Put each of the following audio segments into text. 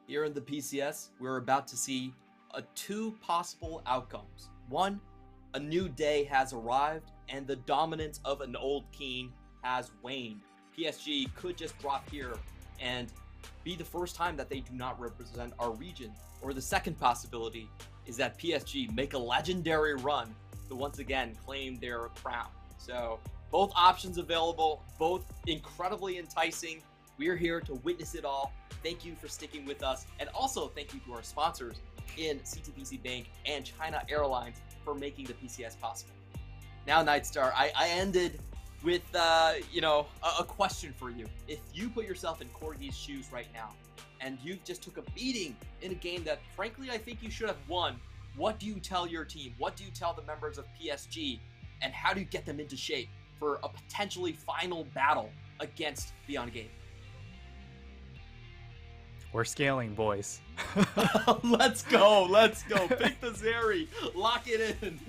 Here in the PCS, we're about to see two possible outcomes. One, a new day has arrived and the dominance of an old king has waned. PSG could just drop here and be the first time that they do not represent our region. Or the second possibility is that PSG make a legendary run to once again claim their crown. So both options available, both incredibly enticing. We're here to witness it all. Thank you for sticking with us. And also thank you to our sponsors in CTPC Bank and China Airlines for making the PCS possible. Now, Nightstar, I ended with, a question for you. If you put yourself in Corgi's shoes right now, and you just took a beating in a game that, frankly, I think you should have won, what do you tell your team? What do you tell the members of PSG? And how do you get them into shape for a potentially final battle against Beyond Game? We're scaling, boys. Let's go. Pick the Zeri. Lock it in.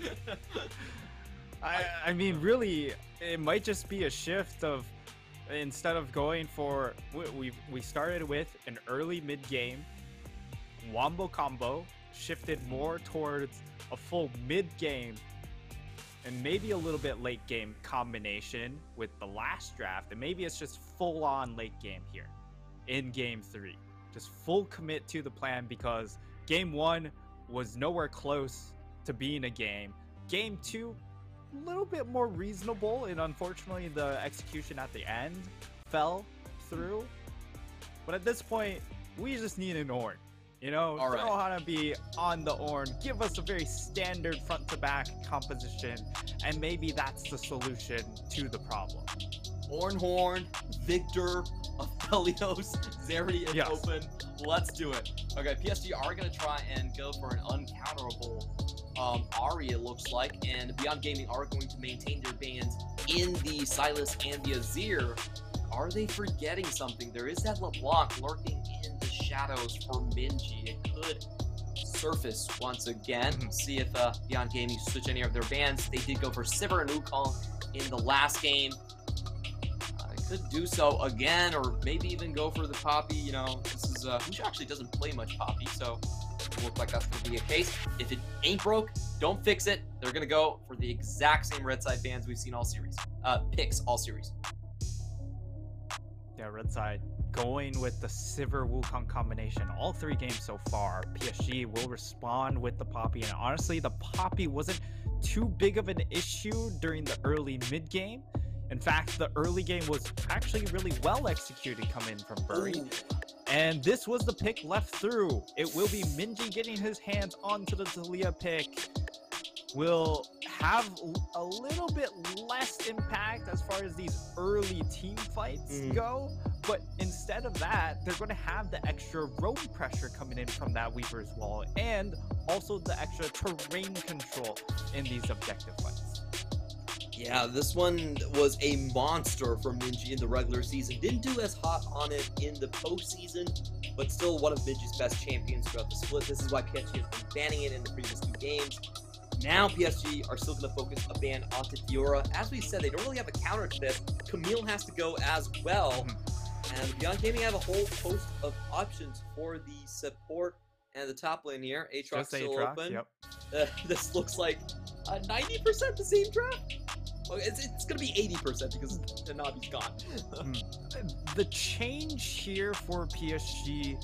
I mean, really, it might just be a shift of, instead of going for, we started with an early mid-game wombo combo, shifted more towards a full mid-game and maybe a little bit late game combination with the last draft, and maybe it's just full-on late game here in game 3. Just full commit to the plan, because game 1 was nowhere close to being a game. Game 2, a little bit more reasonable, and unfortunately the execution at the end fell through. But at this point, we just need an Ornn. You know, know how to be on the Ornn. Give us a very standard front-to-back composition, and maybe that's the solution to the problem. Ornn, Victor, Aphelios, Zeri, and Open. Let's do it. Okay, PSG are going to try and go for an uncounterable Ahri, it looks like, and Beyond Gaming are going to maintain their bans in the Sylas and the Azir. Are they forgetting something? There is that LeBlanc lurking in the shadows for Minji. It could surface once again. See if Beyond Gaming switch any of their bans. They did go for Sivir and Wukong in the last game. Could do so again, or maybe even go for the Poppy. You know, this is who actually doesn't play much Poppy, so it looks like that's going to be a case. If it ain't broke, don't fix it. They're going to go for the exact same red side bans we've seen all series. Picks all series. Yeah, red side going with the Sivir Wukong combination all 3 games so far. PSG will respond with the Poppy, and honestly, the Poppy wasn't too big of an issue during the early mid game. In fact, the early game was actually really well executed coming from Bury. And this was the pick left through. It will be Minji getting his hands onto the Talia pick. Will have a little bit less impact as far as these early team fights go. But instead of that, they're going to have the extra roam pressure coming in from that Weaver's Wall, and also the extra terrain control in these objective fights. Yeah, this one was a monster from Minji in the regular season. Didn't do as hot on it in the postseason, but still one of Minji's best champions throughout the split. This is why PSG has been banning it in the previous 2 games. Now PSG are still going to focus a ban onto Fiora. As we said, they don't really have a counter to this. Camille has to go as well. And Beyond Gaming have a whole host of options for the support and the top lane here. Aatrox still open. This looks like 90% the same draft. Well, it's going to be 80% because Nanabi's gone. The change here for PSG,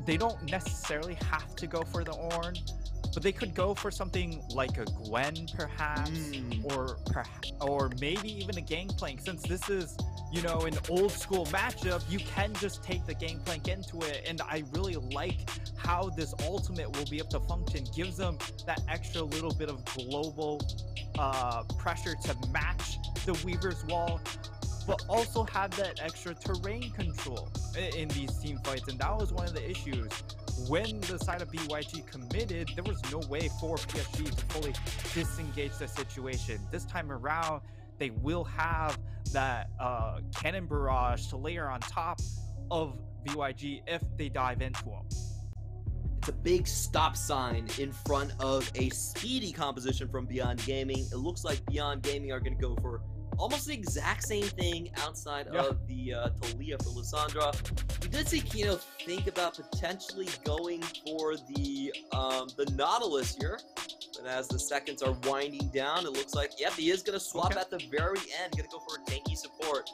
they don't necessarily have to go for the Ornn, but they could go for something like a Gwen, perhaps, or maybe even a Gangplank. Since this is, you know, an old school matchup, you can just take the Gangplank into it, and I really like how this ultimate will be able to function. Gives them that extra little bit of global pressure to match the Weaver's Wall, but also have that extra terrain control in these team fights. And that was one of the issues when the side of BYG committed, there was no way for PSG to fully disengage the situation. This time around, they will have that cannon barrage to layer on top of BYG if they dive into them. It's a big stop sign in front of a speedy composition from Beyond Gaming. It looks like Beyond Gaming are going to go for almost the exact same thing outside of the Talia for Lissandra. We did see Kino think about potentially going for the Nautilus here. But as the seconds are winding down, it looks like, yep, he is going to swap at the very end. Going to go for a tanky support.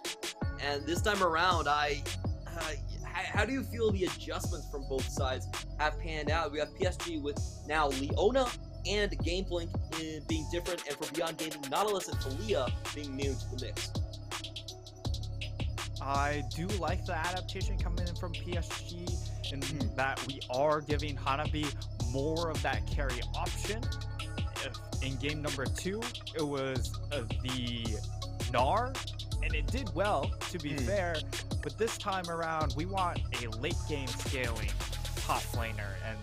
And this time around, how do you feel the adjustments from both sides have panned out? We have PSG with now Leona and Gameplink being different, and for Beyond Gaming, Nautilus and Talia being new to the mix. I do like the adaptation coming in from PSG, in that we are giving Hanabi more of that carry option. In game number 2, it was the Gnar, and it did well, to be fair, but this time around, we want a late game scaling top laner, and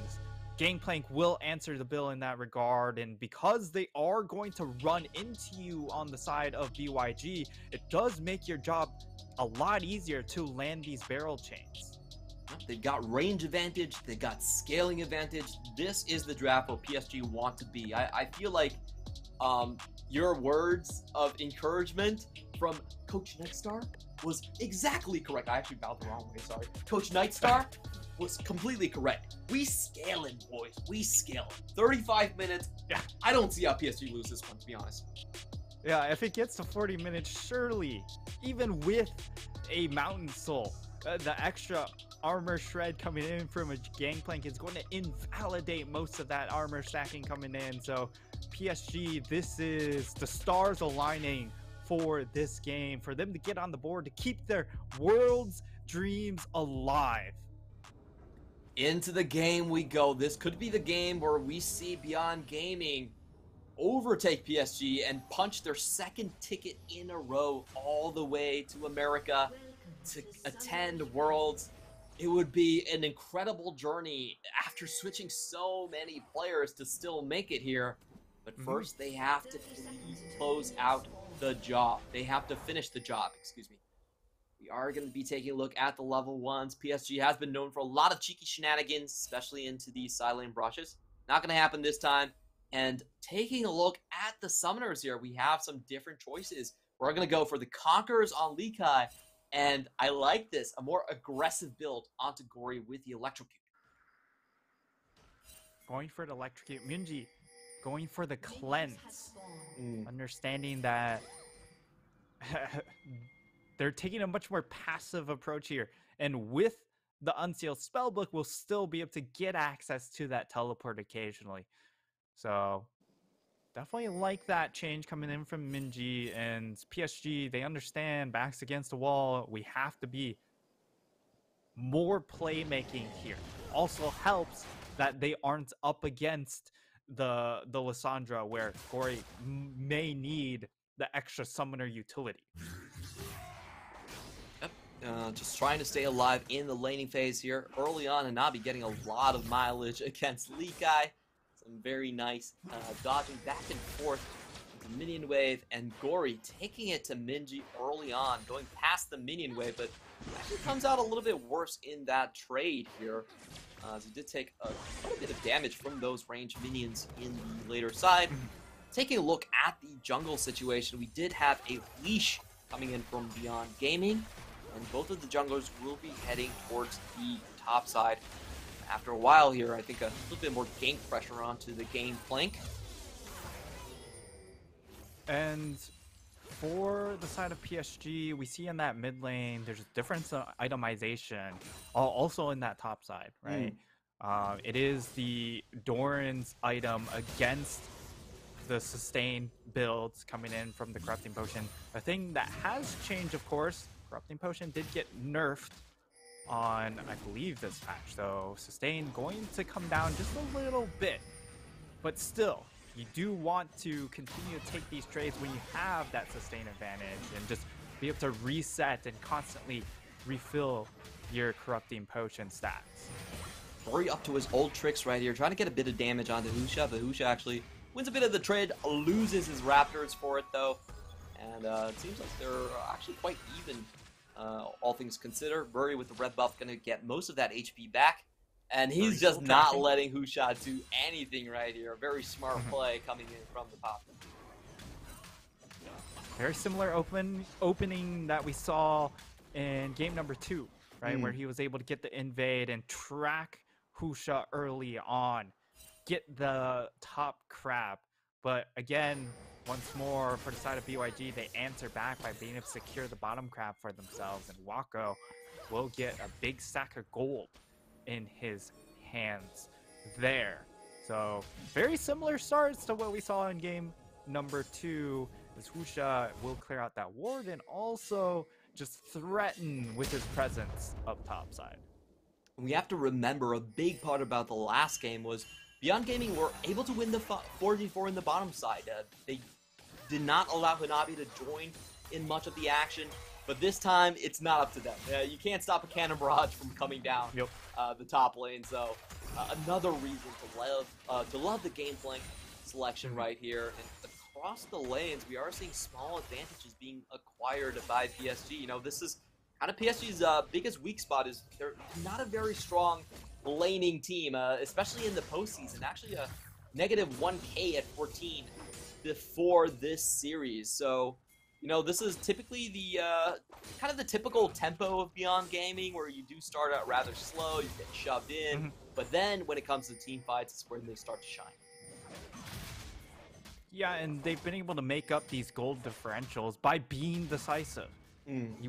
Gangplank will answer the bill in that regard. And because they are going to run into you on the side of BYG, it does make your job a lot easier to land these barrel chains. They've got range advantage, they've got scaling advantage. This is the draft where PSG want to be. I feel like your words of encouragement from Coach Nightstar was exactly correct. I actually bowed the wrong way, sorry. Coach Nightstar was completely correct. We scaling, boys. We scaling. 35 minutes. Yeah. I don't see how PSG lose this one, to be honest. Yeah, if it gets to 40 minutes, surely, even with a Mountain Soul, the extra armor shred coming in from a Gangplank is going to invalidate most of that armor stacking coming in. So PSG, this is the stars aligning for this game, for them to get on the board, to keep their world's dreams alive. Into the game we go. This could be the game where we see Beyond Gaming overtake PSG and punch their second ticket in a row all the way to America to attend Worlds. It would be an incredible journey after switching so many players to still make it here. But first, they have to close out the job. They have to finish the job, excuse me. We are going to be taking a look at the level 1s. PSG has been known for a lot of cheeky shenanigans, especially into the side lane brushes. Not going to happen this time. And taking a look at the summoners here, we have some different choices. We're going to go for the Conquerors on Likai. And I like this, a more aggressive build onto Gory with the Electrocute. Going for the Electrocute. Minji going for the Cleanse. Understanding that they're taking a much more passive approach here. And with the Unsealed Spellbook, we'll still be able to get access to that teleport occasionally. So definitely like that change coming in from Minji. And PSG, they understand backs against the wall. We have to be more playmaking here. Also helps that they aren't up against the Lissandra, where Gory may need the extra summoner utility. Just trying to stay alive in the laning phase here. Early on, Hanabi getting a lot of mileage against Likai. Some very nice dodging back and forth with the minion wave, and Gory taking it to Minji early on, going past the minion wave, but actually comes out a little bit worse in that trade here. As he did take quite a bit of damage from those ranged minions in the later side. Taking a look at the jungle situation, we did have a leash coming in from Beyond Gaming, and both of the junglers will be heading towards the top side. After a while here, I think a little bit more gank pressure onto the Gangplank. And for the side of PSG, we see in that mid lane, there's a difference in itemization, also in that top side, right? It is the Doran's item against the sustain builds coming in from the Corrupting Potion. A thing that has changed, of course, Corrupting Potion did get nerfed on, I believe, this patch. So sustain going to come down just a little bit, but still, you do want to continue to take these trades when you have that sustain advantage and just be able to reset and constantly refill your Corrupting Potion stats. Bury up to his old tricks right here, trying to get a bit of damage onto Husha, but Husha actually wins a bit of the trade, loses his Raptors for it though. And it seems like they're actually quite even, all things considered. Bury with the red buff going to get most of that HP back. And he's just not letting Husha do anything right here. A very smart play coming in from the top. Very similar opening that we saw in game number 2, right? Where he was able to get the invade and track Husha early on. Get the top crab. But again, once more for the side of BYG, they answer back by being able to secure the bottom crab for themselves. And Wako will get a big stack of gold in his hands there. So very similar starts to what we saw in game number 2, as Husha will clear out that ward and also just threaten with his presence up top side. We have to remember a big part about the last game was Beyond Gaming were able to win the 4v4 in the bottom side. They did not allow Hanabi to join in much of the action. But this time, it's not up to them. You can't stop a Cannon Barrage from coming down the top lane. So another reason to love the game flank selection right here. And across the lanes, we are seeing small advantages being acquired by PSG. You know, this is kind of PSG's biggest weak spot is they're not a very strong laning team, especially in the postseason. Actually, a negative 1K at 14 before this series. So, you know, this is typically the kind of the typical tempo of Beyond Gaming, where you do start out rather slow, you get shoved in, but then when it comes to team fights, it's where they start to shine. Yeah, and they've been able to make up these gold differentials by being decisive.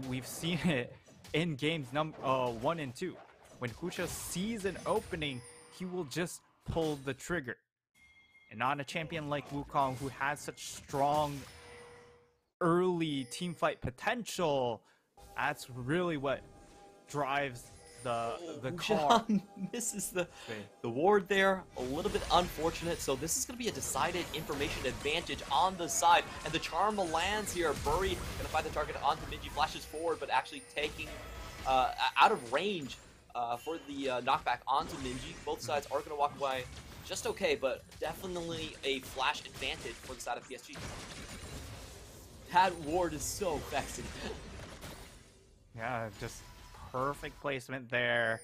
We've seen it in games 1 and 2. When Husha sees an opening, he will just pull the trigger. And on a champion like Wukong, who has such strong early team fight potential, that's really what drives the car. Misses the ward there, a little bit unfortunate. So this is going to be a decided information advantage on the side, and the charm lands here. Bury going to find the target onto Minji, flashes forward, but actually taking out of range for the knockback onto Minji. Both sides are going to walk away just okay, but definitely a flash advantage for the side of PSG. That ward is so vexing. Yeah, just perfect placement there.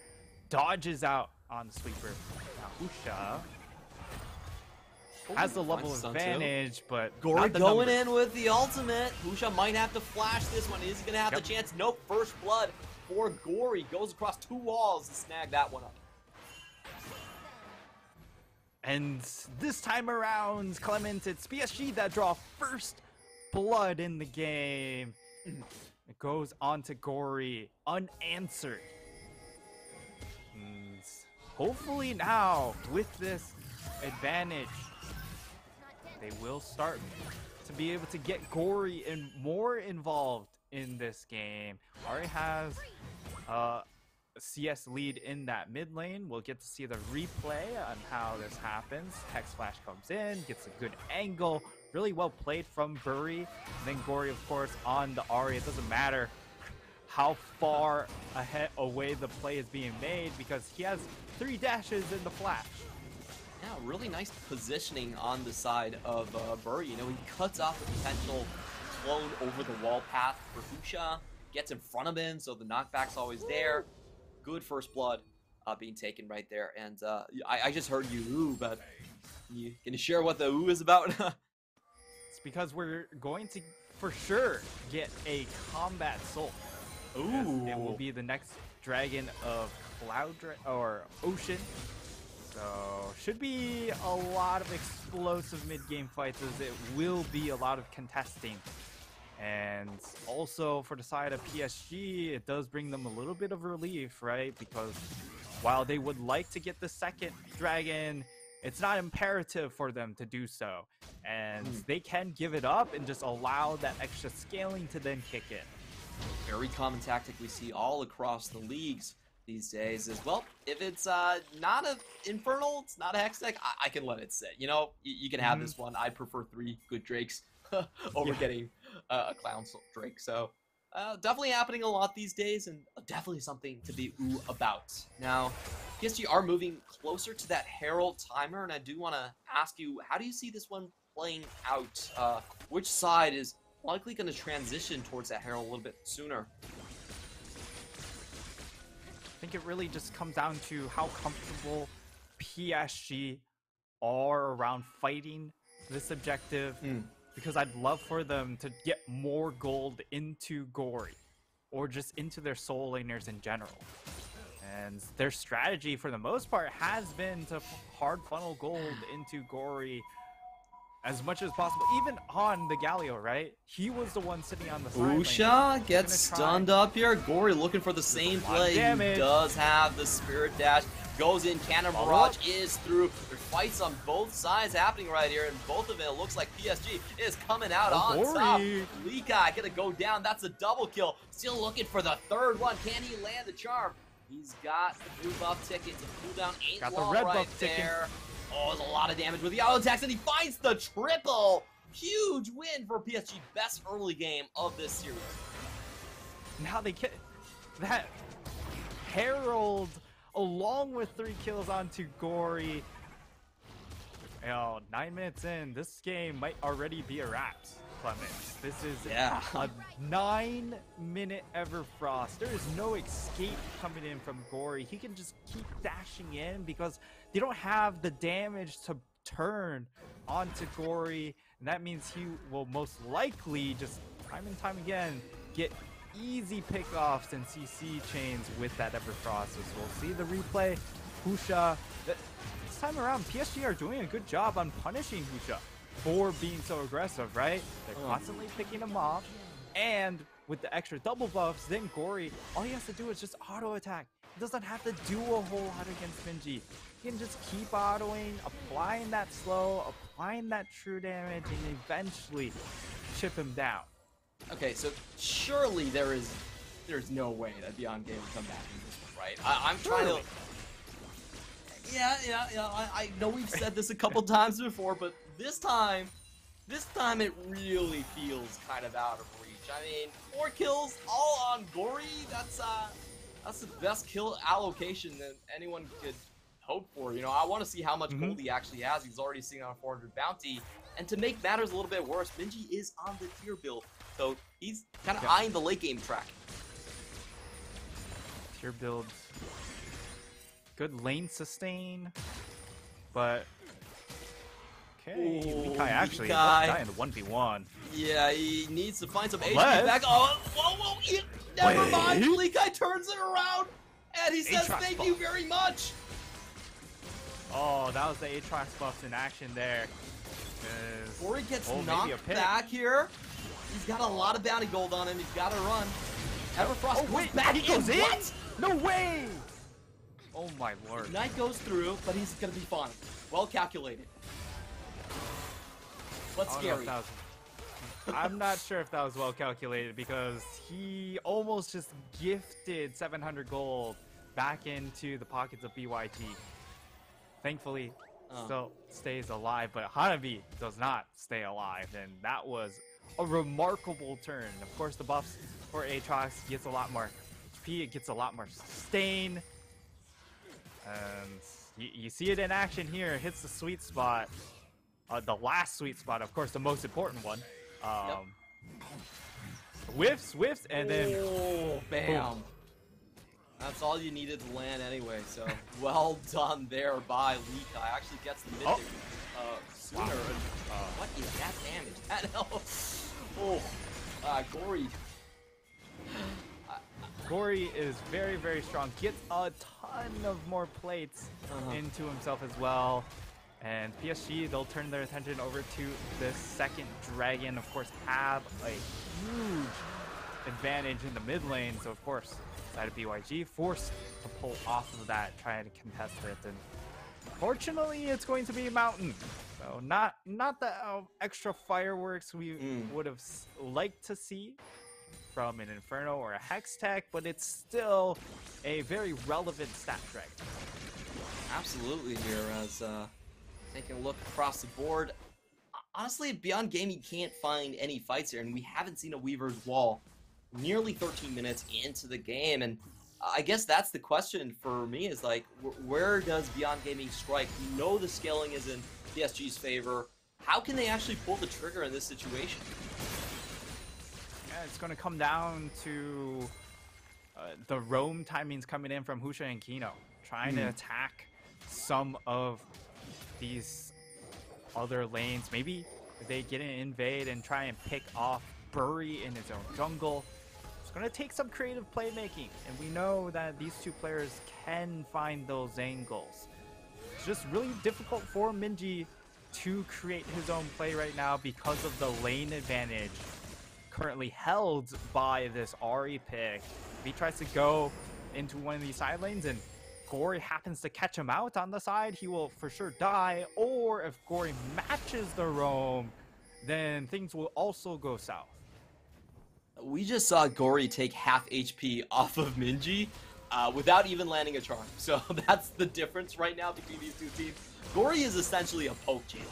Dodges out on the sweeper. Now Husha has the level of advantage, but Gory going in with the ultimate. Husha might have to flash this one. Is he gonna have the chance? Nope. First blood for Gory. Goes across 2 walls to snag that one up. And this time around, Clement, it's PSG that draw first blood in the game. It goes on to Gory, unanswered. And hopefully now, with this advantage, they will start to be able to get Gory and more involved in this game. Already has a CS lead in that mid lane. We'll get to see the replay on how this happens. Hex Flash comes in, gets a good angle. Really well played from Bury. And then Gory, of course, on the Ahri. It doesn't matter how far away the play is being made because he has 3 dashes in the flash. Yeah, really nice positioning on the side of Bury. You know, he cuts off the potential clone over the wall path for Husha. Gets in front of him, so the knockback's always there. Good first blood being taken right there. And I just heard you ooh, but can you share what the ooh is about? It's because we're going to, for sure, get a combat soul. Ooh. It will be the next dragon of Cloud or Ocean. So should be a lot of explosive mid-game fights, as it will be a lot of contesting. And also for the side of PSG, it does bring them a little bit of relief, right? Because while they would like to get the second dragon, it's not imperative for them to do so. And they can give it up and just allow that extra scaling to then kick in. Very common tactic we see all across the leagues these days is, well, if it's not an Infernal, it's not a Hex deck, I can let it sit. You know, you can have this one. I prefer 3 good Drakes over getting a Clown Drake. So definitely happening a lot these days, and definitely something to be ooh about. Now, PSG are moving closer to that Herald timer, and I do want to ask you, how do you see this one playing out? Which side is likely going to transition towards that Herald a little bit sooner? I think it really just comes down to how comfortable PSG are around fighting this objective, because I'd love for them to get more gold into Gory, or just into their soul laners in general. And their strategy, for the most part, has been to hard funnel gold into Gory as much as possible. Even on the Galio, right? He was the one sitting on the side lane. Usha gets stunned up here. Gory looking for the same play. He does have the Spirit Dash. Goes in. Cannon Barrage is through. There's fights on both sides happening right here, and both of it looks like PSG is coming out on top. Lekai gonna go down. That's a double kill. Still looking for the third one. Can he land the charm? He's got the blue buff ticket to cool down 8 got long the red right buff there. Oh, there's a lot of damage with the auto attacks, and he finds the triple. Huge win for PSG. Best early game of this series. Now they get that Herald along with 3 kills onto Gory. You know, 9 minutes in, this game might already be a wrap, Clemens. This is a 9-minute Everfrost. There is no escape coming in from Gory. He can just keep dashing in because they don't have the damage to turn onto Gory, and that means he will most likely just time and time again get easy pickoffs and CC chains with that Everfrost. So we'll see the replay. Husha, this time around, PSG are doing a good job on punishing Husha for being so aggressive, right? They're constantly picking him off, and with the extra double buffs, then Gory, all he has to do is just auto attack. He doesn't have to do a whole lot against Minji. He can just keep autoing, applying that slow, applying that true damage, and eventually chip him down. Okay, so surely there's no way that Beyond Game will come back in this one, right? I'm trying to... Yeah, I know we've said this a couple times before, but this time it really feels kind of out of reach. I mean, 4 kills all on Gory, that's the best kill allocation that anyone could hope for. You know, I want to see how much gold he actually has. He's already sitting on a 400 bounty. And to make matters a little bit worse, Minji is on the tier build, so he's kind of eyeing the late game track. Tier build. Good lane sustain, but okay, Lekai actually Lekai in the 1v1. Yeah, he needs to find some HP back. Oh, whoa, never mind. Lekai turns it around, and he says thank you very much. Oh, that was the Aatrox buffs in action there. Gory gets knocked back here. He's got a lot of bounty gold on him. He's got to run. Everfrost goes back. He goes in? What? No way! Oh my lord. Ignite goes through, but he's going to be fine. Well calculated. But scary. I'm not sure if that was well calculated, because he almost just gifted 700 gold back into the pockets of BYG. Thankfully, still stays alive, but Hanabi does not stay alive, and that was a remarkable turn. Of course, the buffs for Aatrox gets a lot more HP, it gets a lot more sustain, and you see it in action here. It hits the sweet spot, the last sweet spot, of course, the most important one. Whiffs, and then bam. Boom. That's all you needed to land anyway, so well done there by Lekai. Actually gets the mythic sooner. What is that damage? Gory. Gory is very, very strong. Gets a ton of more plates into himself as well. And PSG, they'll turn their attention over to the second dragon. Of course, have a huge advantage in the mid lane. So, of course, side of BYG forced to pull off of that, trying to contest it. And fortunately, it's going to be a mountain. So, not the extra fireworks we would have liked to see from an Inferno or a Hex Tech, but it's still a very relevant stat dragon. Absolutely here, as taking a look across the board. Honestly, Beyond Game, you can't find any fights here, and we haven't seen a Weaver's Wall nearly 13 minutes into the game. And I guess that's the question for me is like, where does Beyond Gaming strike? You know the scaling is in PSG's favor. How can they actually pull the trigger in this situation? Yeah, it's going to come down to the roam timings coming in from Husha and Kino, trying to attack some of these other lanes. Maybe they get an invade and try and pick off Bury in his own jungle. It's going to take some creative playmaking, and we know that these two players can find those angles. It's just really difficult for Minji to create his own play right now because of the lane advantage currently held by this Ahri pick. If he tries to go into one of these side lanes and Gory happens to catch him out on the side, he will for sure die. Or if Gory matches the roam, then things will also go south. We just saw Gory take half HP off of Minji without even landing a charm. So that's the difference right now between these two teams. Gory is essentially a poke jailer.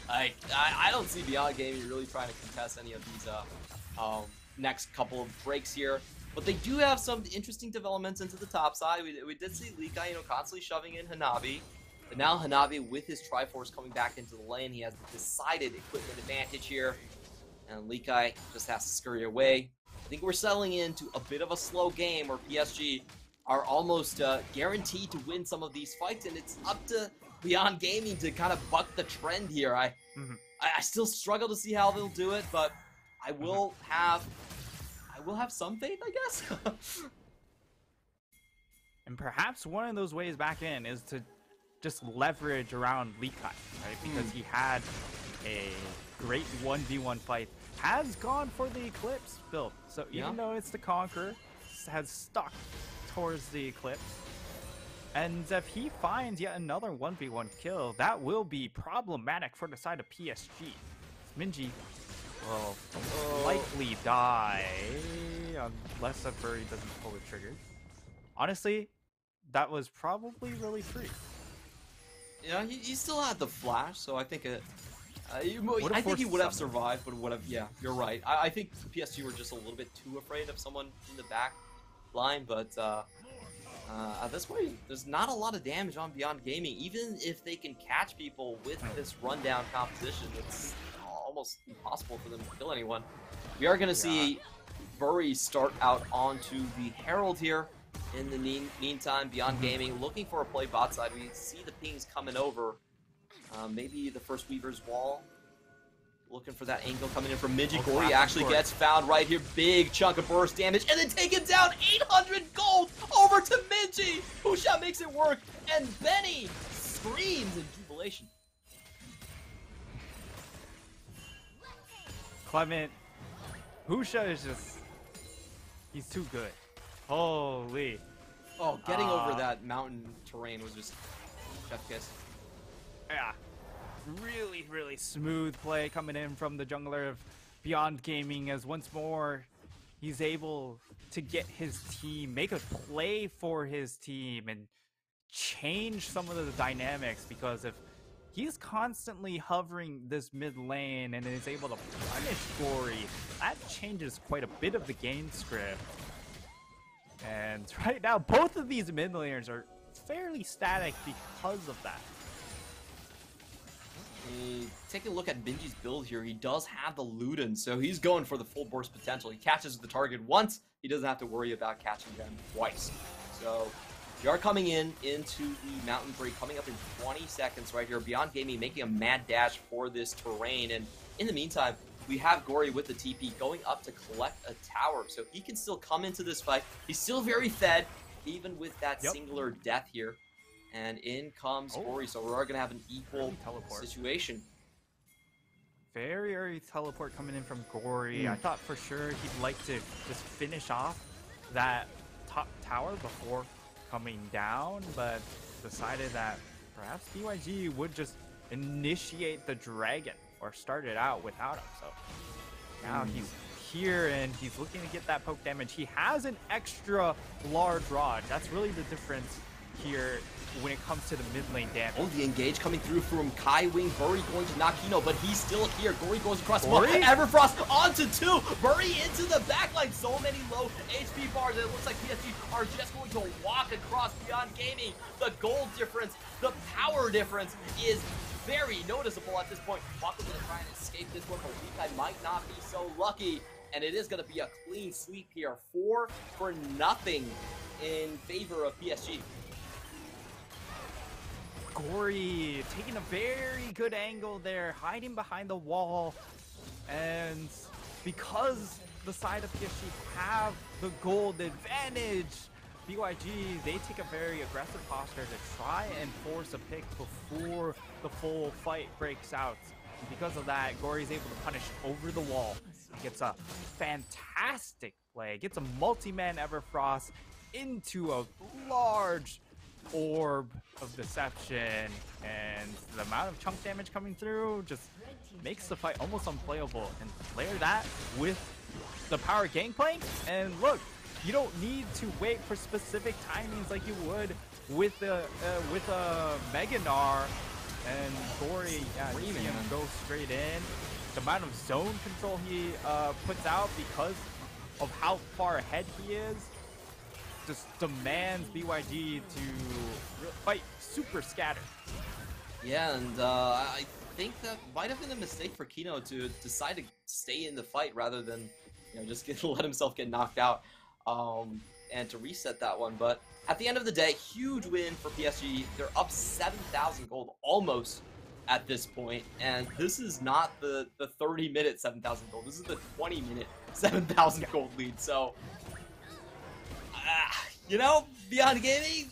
Like, I don't see Beyond Gaming really trying to contest any of these next couple of breaks here. But they do have some interesting developments into the top side. We did see Likai, constantly shoving in Hanabi. But now Hanabi, with his Triforce coming back into the lane, he has the decided equipment advantage here. And Likai just has to scurry away. I think we're settling into a bit of a slow game where PSG are almost guaranteed to win some of these fights. And it's up to Beyond Gaming to kind of buck the trend here. I still struggle to see how they'll do it, but I will have some faith, I guess. And perhaps one of those ways back in is to just leverage around Likai, right? Because he had a great 1v1 fight, has gone for the Eclipse build. So even though it's the Conqueror, has stuck towards the Eclipse. And if he finds yet another 1v1 kill, that will be problematic for the side of PSG. Minji will likely die unless a Bury doesn't pull the trigger. Honestly, that was probably really free. Yeah, he still had the flash, so I think I think he would have survived, but would have. Yeah, you're right. I think PSG were just a little bit too afraid of someone in the back line, but at this point, there's not a lot of damage on Beyond Gaming. Even if they can catch people with this rundown composition, it's almost impossible for them to kill anyone. We are going to see Bury start out onto the Herald here. In the meantime, Beyond Gaming looking for a play bot side. We see the pings coming over. Maybe the first Weaver's Wall. Looking for that angle coming in from Minji. Gory actually gets found right here. Big chunk of burst damage. And then taken down 800 gold over to Minji. Husha makes it work. And Benny screams in jubilation. Clement, Husha is just, he's too good. Holy. Oh, getting over that mountain terrain was just chef kiss. Yeah. Really, really smooth play coming in from the jungler of Beyond Gaming, as once more he's able to get his team, make a play for his team, and change some of the dynamics, because if he's constantly hovering this mid lane and is able to punish Gory, that changes quite a bit of the game script. And right now, both of these mid laners are fairly static because of that. Take a look at Minji's build here. He does have the Luden, so he's going for the full burst potential. He catches the target once, he doesn't have to worry about catching them twice. So we are coming into the mountain break, coming up in 20 seconds right here. Beyond Gaming making a mad dash for this terrain, and in the meantime, we have Gory with the TP going up to collect a tower, so he can still come into this fight. He's still very fed, even with that singular death here. And in comes Gory, so we're going to have an equal situation. Very early teleport coming in from Gory. I thought for sure he'd like to just finish off that top tower before coming down, but decided that perhaps BYG would just initiate the dragon, or start it out without him. So now he's here and he's looking to get that poke damage. He has an extra large rod. That's really the difference here when it comes to the mid lane damage. Oh, the engage coming through from Kai Wing. Bury going to knock Kino, but he's still here. Gory goes across. Bury? Everfrost onto 2. Bury into the backline. So many low HP bars. It looks like PSG are just going to walk across Beyond Gaming. The gold difference, the power difference is very noticeable at this point. Waka's going to try and escape this one, but Weekai might not be so lucky. And it is going to be a clean sweep here. 4-0 in favor of PSG. Gory taking a very good angle there, hiding behind the wall. And because the side of PSG have the gold advantage, BYG, they take a very aggressive posture to try and force a pick before the full fight breaks out. And because of that, Gory is able to punish over the wall. He gets a fantastic play, gets a multi-man Everfrost into a large orb of deception, and the amount of chunk damage coming through just makes the fight almost unplayable. And layer that with the power gangplank, and look, you don't need to wait for specific timings like you would with a Mega Gnar. And Gory, yeah, you see him go straight in. The amount of zone control he puts out because of how far ahead he is just demands BYG to fight super scattered. Yeah, and I think that might have been a mistake for Kino to decide to stay in the fight rather than, just let himself get knocked out and to reset that one. But at the end of the day, huge win for PSG. They're up 7,000 gold almost at this point, and this is not the 30-minute 7,000 gold. This is the 20-minute 7,000 gold lead. So, Beyond Gaming,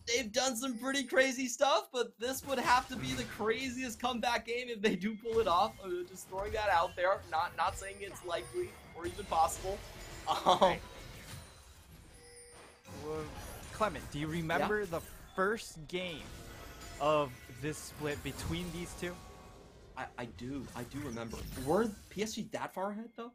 they've done some pretty crazy stuff, but this would have to be the craziest comeback game if they do pull it off. Just throwing that out there, not saying it's likely or even possible. Right. Well, Clement, do you remember the first game of this split between these two? I do remember. Were PSG that far ahead though?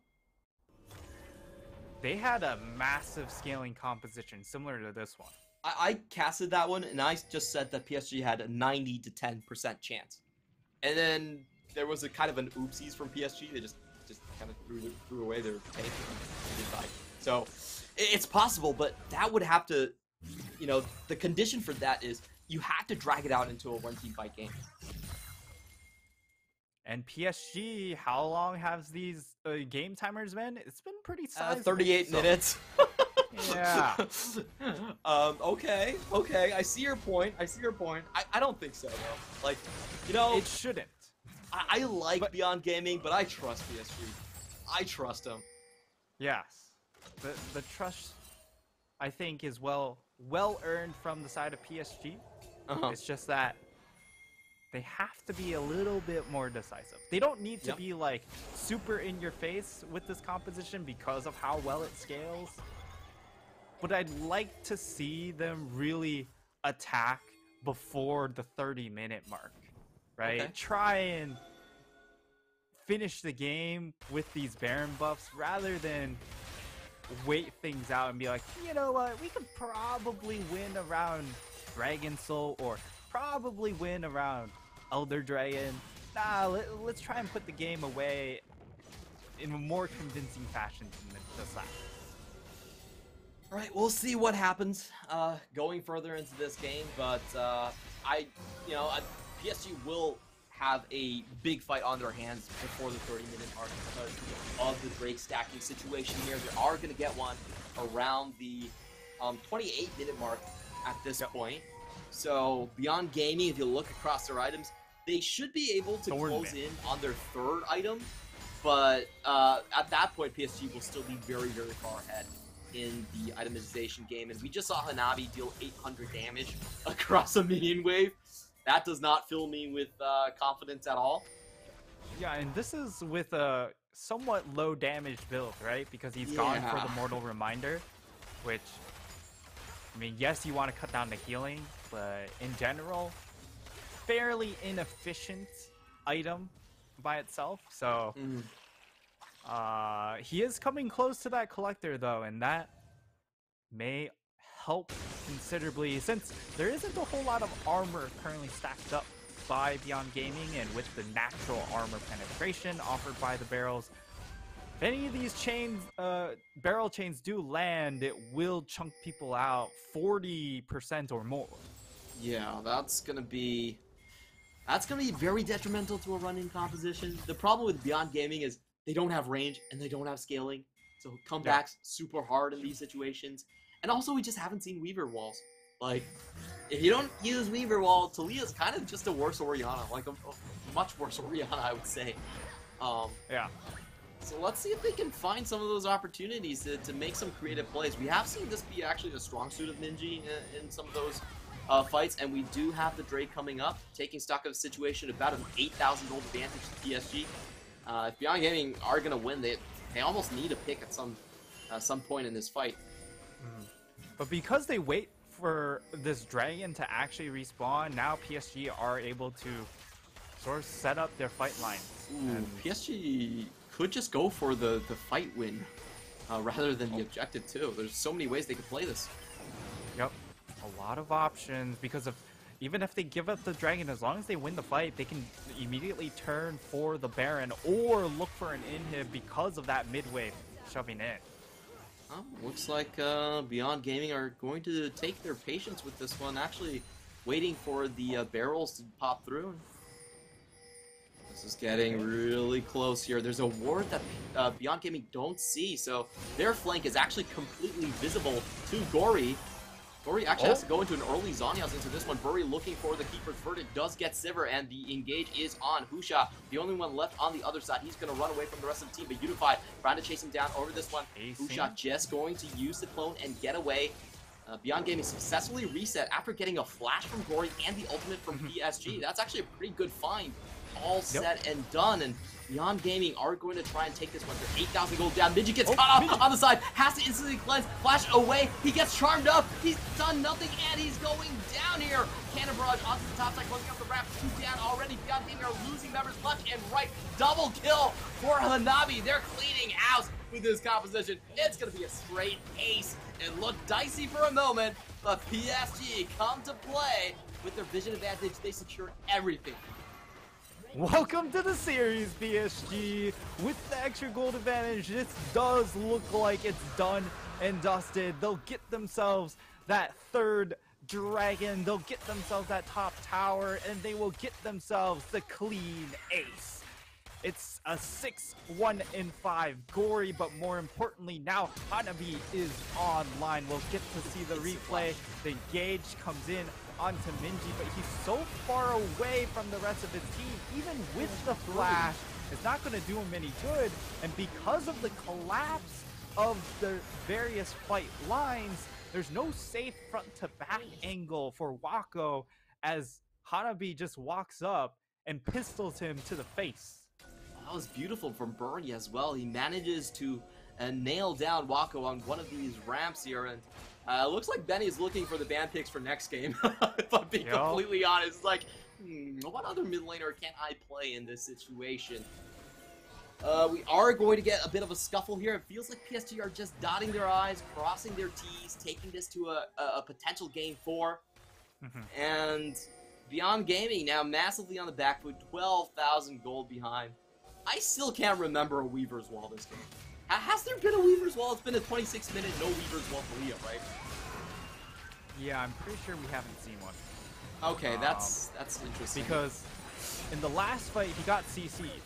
They had a massive scaling composition similar to this one. I casted that one, and I just said that PSG had a 90 to 10% chance. And then there was a kind of an oopsies from PSG. They just kind of threw away their tank and did die. So it's possible, but that would have to, the condition for that is you have to drag it out into a one-team fight game. And PSG, how long has these game timers been? It's been pretty sizable. 38 minutes. Yeah. Okay. I see your point. I don't think so, though. Like, It shouldn't. I like Beyond Gaming, but I trust PSG. I trust them. Yes. The trust, I think, is well earned from the side of PSG. It's just that they have to be a little bit more decisive. They don't need to be like super in your face with this composition because of how well it scales. But I'd like to see them really attack before the 30-minute mark, right? Okay. Try and finish the game with these Baron buffs rather than wait things out and be like, you know what, we could probably win around Dragon Soul or probably win around Elder Dragon. Nah, let's try and put the game away in a more convincing fashion than just that. All right, we'll see what happens going further into this game, but PSG will have a big fight on their hands before the 30-minute mark because of the Drake stacking situation here. They are going to get one around the 28-minute mark at this point. So Beyond Gaming, if you look across their items, they should be able to close in on their third item, but at that point, PSG will still be very, very far ahead in the itemization game. And we just saw Hanabi deal 800 damage across a minion wave. That does not fill me with confidence at all. Yeah, and this is with a somewhat low damage build, right? Because he's gone for the Mortal Reminder, which, I mean, yes, you want to cut down the healing, but in general, fairly inefficient item by itself. So he is coming close to that collector though, and that may help considerably since there isn't a whole lot of armor currently stacked up by Beyond Gaming, and with the natural armor penetration offered by the barrels, if any of these chains, barrel chains do land, it will chunk people out 40% or more. Yeah, that's gonna be very detrimental to a running composition. The problem with Beyond Gaming is they don't have range and they don't have scaling, so comebacks super hard in these situations. And also, we just haven't seen Weaver walls. Like, if you don't use Weaver wall, Talia's kind of just a worse Orianna, like a much worse Orianna, I would say. Yeah. So let's see if they can find some of those opportunities to make some creative plays. We have seen this be actually a strong suit of Minji in some of those fights, and we do have the Drake coming up, taking stock of the situation, about an 8,000 gold advantage to PSG. If Beyond Gaming are going to win, they almost need a pick at some point in this fight. But because they wait for this dragon to actually respawn, now PSG are able to sort of set up their fight lines. Ooh, PSG could just go for the fight win rather than the objective too. There's so many ways they could play this. Yep, a lot of options, because of even if they give up the dragon, as long as they win the fight, they can immediately turn for the Baron or look for an inhib because of that mid wave shoving in. Looks like Beyond Gaming are going to take their patience with this one, actually waiting for the barrels to pop through. This is getting really close here. There's a ward that Beyond Gaming don't see, so their flank is actually completely visible to Gory. Gory actually has to go into an early Zhonya's into this one. Bury looking for the Keeper's Verdict, does get Sivir, and the engage is on Husha, the only one left on the other side. He's going to run away from the rest of the team, but Unified trying to chase him down over this one. Husha just going to use the clone and get away. Beyond Gaming successfully reset after getting a flash from Gory and the ultimate from PSG. That's actually a pretty good find. All set and done, and Beyond Gaming are going to try and take this one. They're 8,000 gold down. Midget gets caught off on the side, has to instantly cleanse, flash away. He gets charmed up. He's done nothing, and he's going down here. Cannon barrage onto the top side, closing up the ramp. 2 down already. Beyond Gaming are losing members left and right. Double kill for Hanabi. They're cleaning house with this composition. It's going to be a straight ace. It looked dicey for a moment, but PSG come to play with their vision advantage. They secure everything. Welcome to the series, PSG. With the extra gold advantage, this does look like it's done and dusted. They'll get themselves that third dragon, they'll get themselves that top tower, and they will get themselves the clean ace. It's a 6-1-5 Gory, but more importantly, now Hanabi is online. We'll get to see the replay. The engage comes in onto Minji, but he's so far away from the rest of his team. Even with the flash, it's not going to do him any good. And because of the collapse of the various fight lines, there's no safe front to back angle for Wako as Hanabi just walks up and pistols him to the face. That was beautiful from Bernie as well. He manages to nail down Wako on one of these ramps here, and looks like Benny's looking for the ban picks for next game. If I'm being completely honest, like, what other mid laner can I play in this situation? We are going to get a bit of a scuffle here. It feels like PSG are just dotting their I's, crossing their T's, taking this to a potential game 4. And Beyond Gaming now massively on the back foot, 12,000 gold behind. I still can't remember a Weaver's Wall this game. Has there been a Weaver's Wall? It's been a 26-minute no Weaver's Wall for Leo, right? Yeah, I'm pretty sure we haven't seen one. Okay, that's interesting. Because in the last fight, he got CC'd.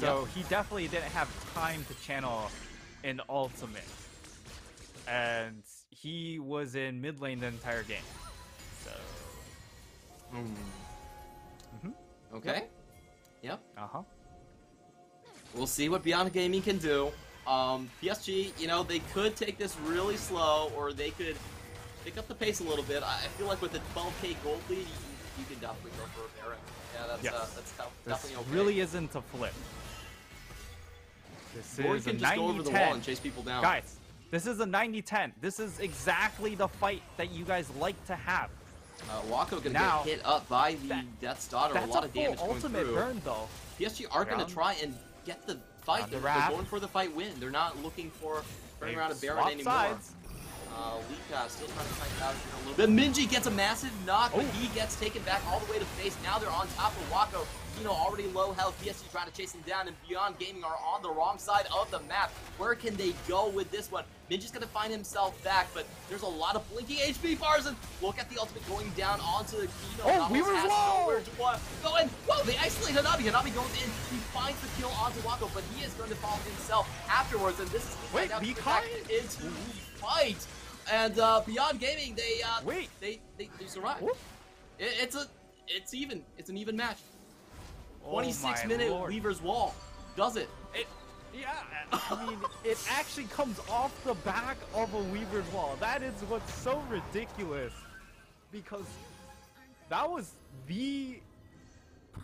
So he definitely didn't have time to channel an ultimate. And he was in mid lane the entire game. So... Okay. Yep. We'll see what Beyond Gaming can do. PSG, you know, they could take this really slow, or they could pick up the pace a little bit. I feel like with a 12k gold lead, you can definitely go for a Baron. Yeah, that's definitely okay. This really isn't a flip. This or is you can a just go over the 90-10. wall and chase people down. Guys, this is a 90-10. This is exactly the fight that you guys like to have. Wako gonna get hit up by the Death's Daughter. A lot of damage going ultimate through. burn, though. PSG are gonna try and get the fight. They're going for the fight win. They're not looking for turning around a Baron anymore. Leap Pass still trying to fight out here a little bit. Minji gets a massive knock, but he gets taken back all the way to face. Now they're on top of Wako. Kino already low health. PSG trying to chase him down, and Beyond Gaming are on the wrong side of the map. Where can they go with this one? Minji's going to find himself back, but there's a lot of blinking HP bars, and look at the ultimate going down onto the Kino. Oh, Weaver's Wall! Nowhere to go in. Whoa, they isolate Hanabi. Hanabi goes in. He finds the kill onto Wako, but he is going to fall himself afterwards, and this is Wait, now be back kind? into the fight. And Beyond Gaming, they survive. It's an even match. 26-minute Weaver's Wall does it. Yeah, I mean, it actually comes off the back of a Weaver's Wall. That is what's so ridiculous, because that was the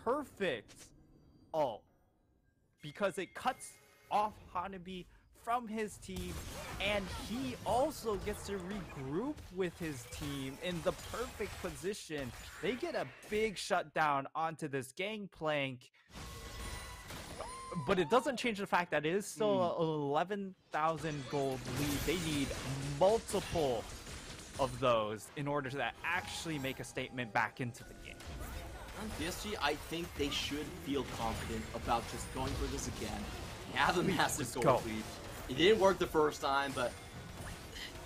perfect ult, because it cuts off Hanabi from his team, and he also gets to regroup with his team in the perfect position. They get a big shutdown onto this gangplank, but it doesn't change the fact that it is still an 11,000 gold lead. They need multiple of those in order to actually make a statement back into the game. On PSG, I think they should feel confident about just going for this again. They have a massive gold lead. It didn't work the first time, but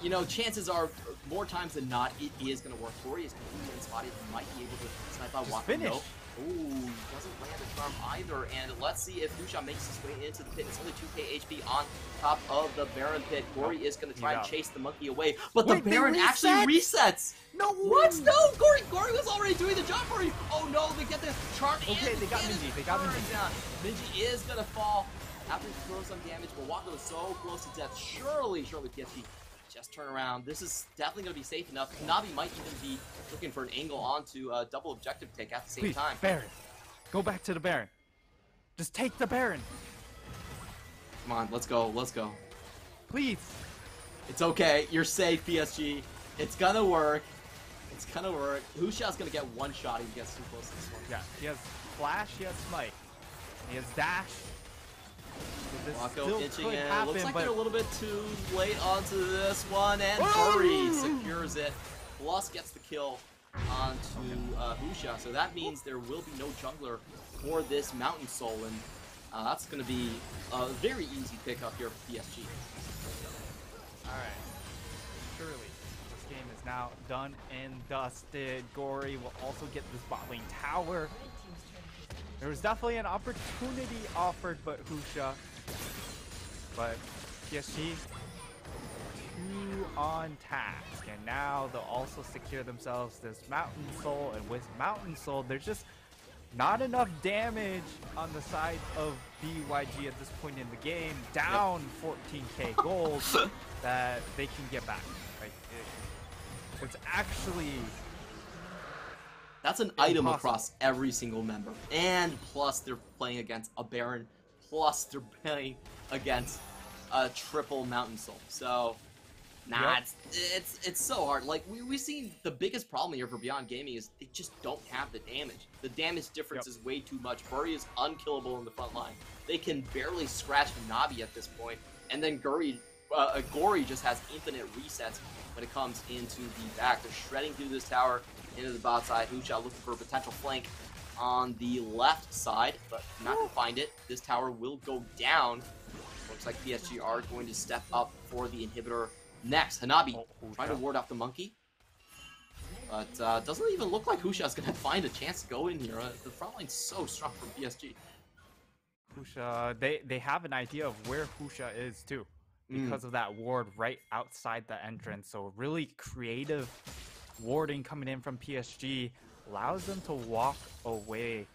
you know, chances are more times than not it is going to work. Corey is completely unspotted. He might be able to snipe out Wako. Finish. Nope. Ooh, doesn't land a charm either. And let's see if Husha makes his way into the pit. It's only 2k HP on top of the Baron pit. Corey is going to try and chase the monkey away, but the Baron actually resets. No, what? No, Corey was already doing the job for you. Oh no, they get the charm. Okay, they got Minji. They got Minji down. Minji is going to fall after he throws some damage, but Wako is so close to death. Surely PSG just turn around. This is definitely going to be safe enough. Navi might even be looking for an angle onto a double objective take at the same time. Baron, go back to the Baron. Just take the Baron. Come on, let's go. Let's go. Please. It's okay. You're safe, PSG. It's gonna work. It's gonna work. Husha's gonna get one shot if he gets too close to this one. Yeah, he has flash, he has smite, he has dash. Wako inching in. Looks like they're a little bit too late onto this one, and Furry secures it. Plus gets the kill onto Husha, so that means there will be no jungler for this Mountain Soul, and that's going to be a very easy pickup here for PSG. Alright, surely this game is now done and dusted. Gory will also get this bot lane tower. There was definitely an opportunity offered, but Husha. But PSG, 2 on task, and now they'll also secure themselves this Mountain Soul. And with Mountain Soul, there's just not enough damage on the side of BYG at this point in the game. Down 14k gold that they can get back. Like it's actually. That's an item across every single member. And plus they're playing against a Baron. Plus they're playing against a triple Mountain Soul. So, it's so hard. Like, we've seen the biggest problem here for Beyond Gaming is they just don't have the damage. The damage difference is way too much. Furry is unkillable in the front line. They can barely scratch Navi at this point. And then Gory just has infinite resets when it comes into the back. They're shredding through this tower into the bot side. Husha looking for a potential flank on the left side, but not going to find it. This tower will go down. Looks like PSG are going to step up for the inhibitor next. Hanabi trying to ward off the monkey, but doesn't even look like Husha is going to find a chance to go in here. The front line's so strong from PSG. Husha, they have an idea of where Husha is too, because of that ward right outside the entrance. So really creative warding coming in from PSG allows them to walk away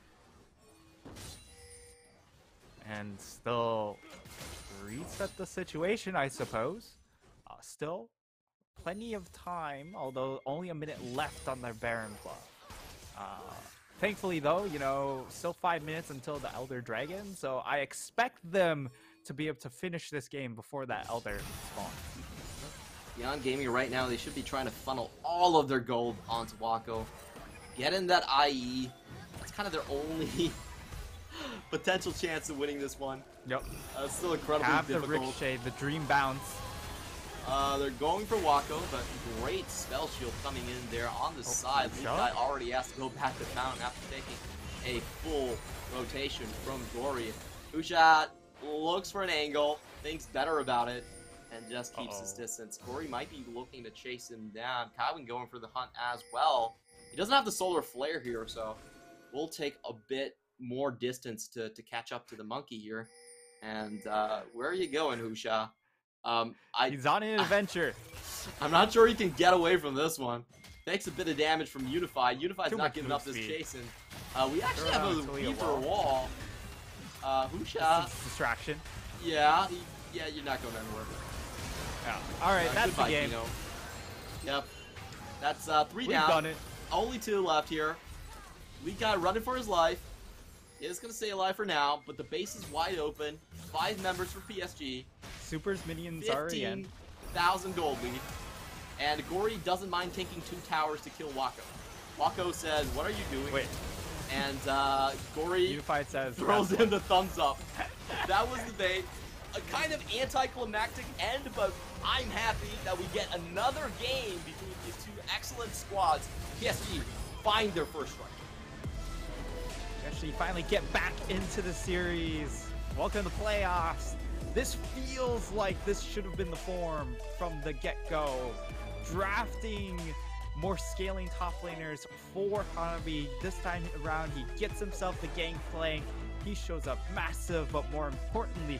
and still reset the situation, I suppose. Still plenty of time, although only a minute left on their Baron buff. Thankfully though, you know, still 5 minutes until the Elder Dragon, so I expect them to be able to finish this game before that Elder spawns. Beyond Gaming right now, they should be trying to funnel all of their gold onto Wako. Get in that IE. That's kind of their only potential chance of winning this one. Yep. Still incredibly have difficult. the ricochet, the dream bounce. They're going for Wako, but great spell shield coming in there on the side. Lukai already has to go back to Fountain after taking a full rotation from Gory. Usha looks for an angle, thinks better about it, and just keeps his distance. Gory might be looking to chase him down. Kywin going for the hunt as well. He doesn't have the solar flare here, so we'll take a bit more distance to catch up to the monkey here. And where are you going, Usha? He's on an adventure. I'm not sure he can get away from this one. Takes a bit of damage from Unify. Unify's not giving up this chase, and we actually have a Weaver wall. Husha. Distraction. Yeah, you're not going anywhere. Yeah. All right, that's the game. Kino. Yep. That's 3 We've down. done it. Only 2 left here. Lee Kai running for his life. He is going to stay alive for now, but the base is wide open. 5 members for PSG. Super's minions are in. 15,000 gold lead. And Gory doesn't mind taking 2 towers to kill Wako. Wako says, "What are you doing?" Wait. And Gory Unified says, throws him the thumbs up. That was the bait. A kind of anticlimactic end, but I'm happy that we get another game between these 2 excellent squads. PSG find their first strike. Actually, finally get back into the series. Welcome to the playoffs. This feels like this should have been the form from the get-go. Drafting more scaling top laners for Hanabi. This time around, he gets himself the gangplank. He shows up massive, but more importantly,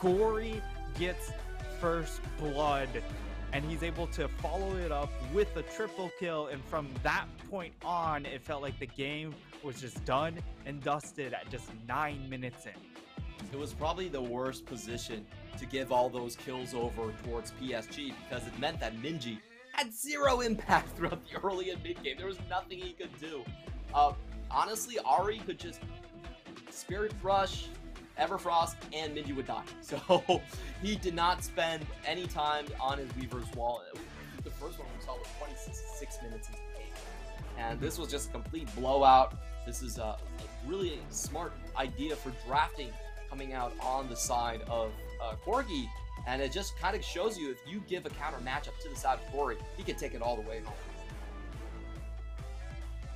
Gory gets first blood. And he's able to follow it up with a triple kill. And from that point on, it felt like the game was just done and dusted at just 9 minutes in. It was probably the worst position to give all those kills over towards PSG because it meant that Minji had 0 impact throughout the early and mid game. There was nothing he could do. Honestly, Ari could just Spirit Rush, Everfrost, and Minji would die. So he did not spend any time on his Weaver's wall. The first one we saw was 26 minutes into the game. And this was just a complete blowout. This is a really smart idea for drafting coming out on the side of Corgi. And it just kind of shows you if you give a counter matchup to the side of Corey, he can take it all the way home.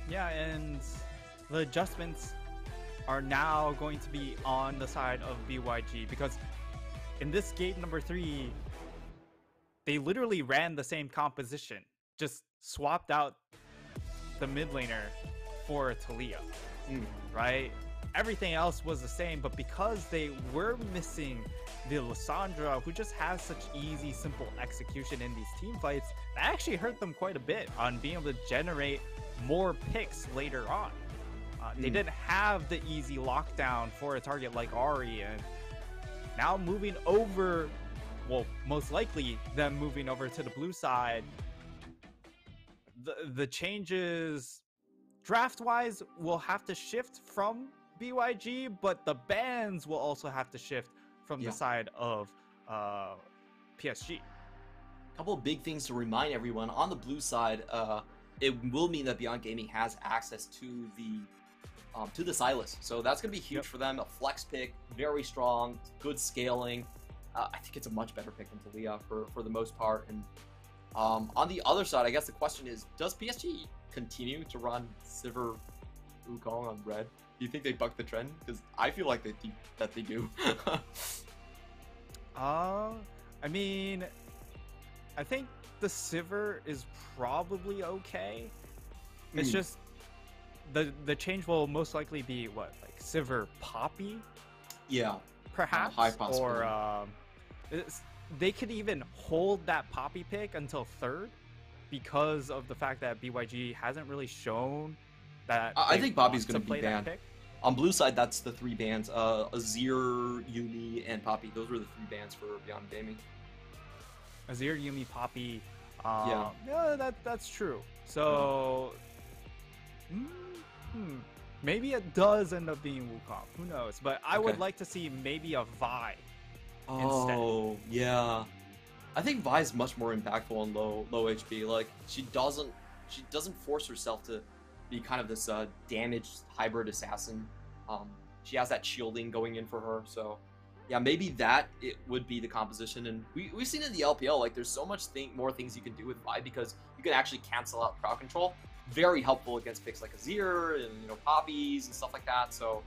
Yeah, and the adjustments are now going to be on the side of BYG because in this game number 3, they literally ran the same composition, just swapped out the mid laner for Talia, right? Everything else was the same, but because they were missing the Lissandra, who just has such easy, simple execution in these team fights, that actually hurt them quite a bit on being able to generate more picks later on. They didn't have the easy lockdown for a target like Ari, and now moving over, well, most likely them moving over to the blue side, the changes draft-wise will have to shift from BYG, but the bans will also have to shift from the side of PSG. A couple of big things to remind everyone. On the blue side, it will mean that Beyond Gaming has access to the Silas. So that's going to be huge for them. A flex pick, very strong, good scaling. I think it's a much better pick than Talia for the most part. And on the other side, I guess the question is, does PSG continue to run Sivir Wukong on red? Do you think they buck the trend? Because I feel like they do. I mean, I think the Sivir is probably okay. It's just the change will most likely be what, like Sivir Poppy? Yeah, perhaps, high possibility. Or they could even hold that Poppy pick until 3rd because of the fact that BYG hasn't really shown that. I think Poppy's going to be play banned. That pick. On blue side, that's the 3 bans. Azir, Yumi, and Poppy. Those were the 3 bans for Beyond Gaming. Azir, Yumi, Poppy. Yeah, that's true. So, maybe it does end up being Wukong. Who knows? But I would like to see maybe a Vi instead. Oh, yeah. I think Vi's much more impactful on low HP. Like, she doesn't force herself to be kind of this damaged hybrid assassin. She has that shielding going in for her, so Yeah, maybe that it would be the composition, and we've seen in the LPL, like there's so much more things you can do with Vi because you can actually cancel out crowd control. Very helpful against picks like Azir and poppies and stuff like that. So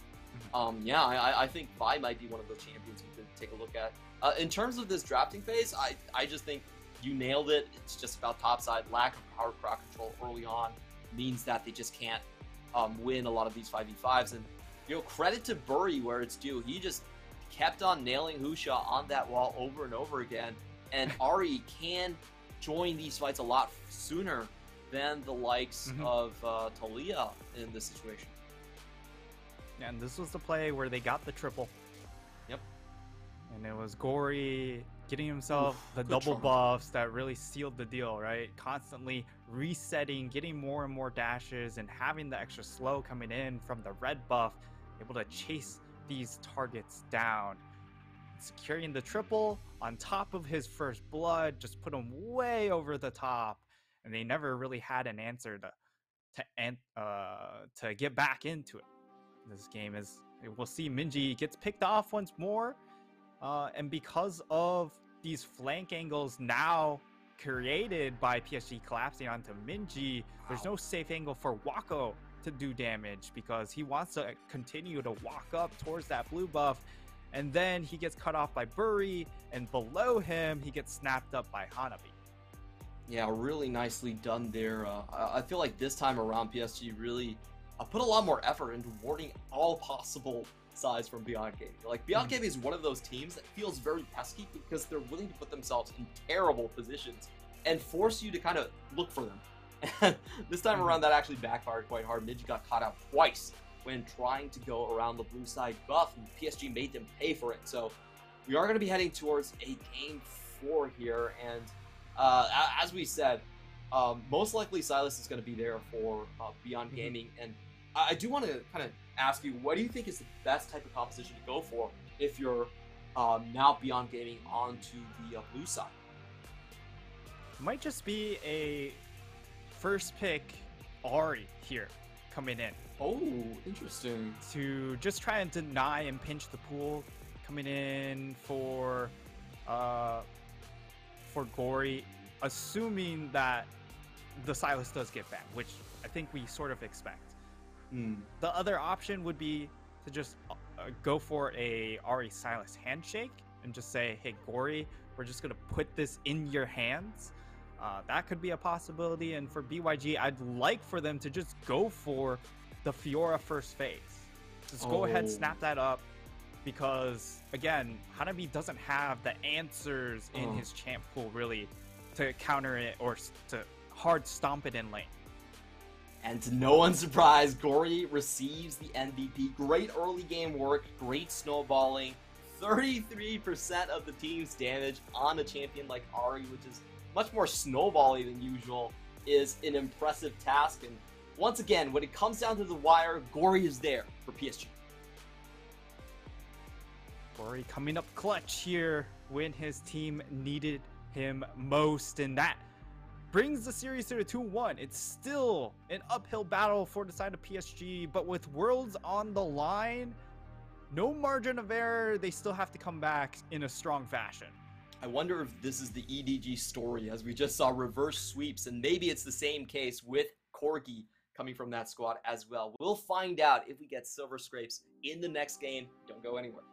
yeah, I think Vi might be one of those champions we could take a look at. In terms of this drafting phase, I just think you nailed it. It's just about topside. Lack of power crowd control early on means that they just can't win a lot of these 5v5s. And credit to Burry where it's due. He just kept on nailing Husha on that wall over and over again. And Ari can join these fights a lot sooner than the likes of Talia in this situation. And this was the play where they got the triple. Yep. And it was Gory getting himself the double buffs that really sealed the deal, right? Constantly resetting, getting more and more dashes, and having the extra slow coming in from the red buff, able to chase these targets down. Securing the triple on top of his first blood just put him way over the top, and they never really had an answer to get back into it. This game is, we'll see Minji gets picked off once more, and because of these flank angles now created by PSG collapsing onto Minji, there's no safe angle for Wako to do damage because he wants to continue to walk up towards that blue buff, and then he gets cut off by Burry, and below him he gets snapped up by Hanabi. Yeah, really nicely done there. I feel like this time around PSG really put a lot more effort into warding all possible sides from Beyond Gaming. Like, Beyond Gaming is one of those teams that feels very pesky because they're willing to put themselves in terrible positions and force you to kind of look for them. And this time around, that actually backfired quite hard. Minji got caught out twice when trying to go around the blue side buff, and PSG made them pay for it. So we are going to be heading towards a game 4 here, and as we said, most likely Silas is going to be there for Beyond Gaming, and I do want to kind of ask you, what do you think is the best type of composition to go for if you're now Beyond Gaming onto the blue side? Might just be a first pick Ari here coming in. Oh, interesting. To just try and deny and pinch the pool, coming in for Gory, assuming that the Silas does get banned, which I think we sort of expect. The other option would be to just go for a Ari Silas handshake and just say, hey, Gory, we're just going to put this in your hands. That could be a possibility. And for BYG, I'd like for them to just go for the Fiora first phase. Just go ahead, snap that up. Because, again, Hanabi doesn't have the answers in his champ pool, really, to counter it or to hard stomp it in lane. And to no one's surprise, Gory receives the MVP. Great early game work, great snowballing. 33% of the team's damage on a champion like Ari, which is much more snowbally than usual, is an impressive task. And once again, when it comes down to the wire, Gory is there for PSG. Gory coming up clutch here when his team needed him most, and that brings the series to a 2-1. It's still an uphill battle for the side of PSG, but with Worlds on the line, no margin of error. They still have to come back in a strong fashion. I wonder if this is the EDG story, as we just saw reverse sweeps, and maybe it's the same case with Corgi coming from that squad as well. We'll find out if we get silver scrapes in the next game. Don't go anywhere.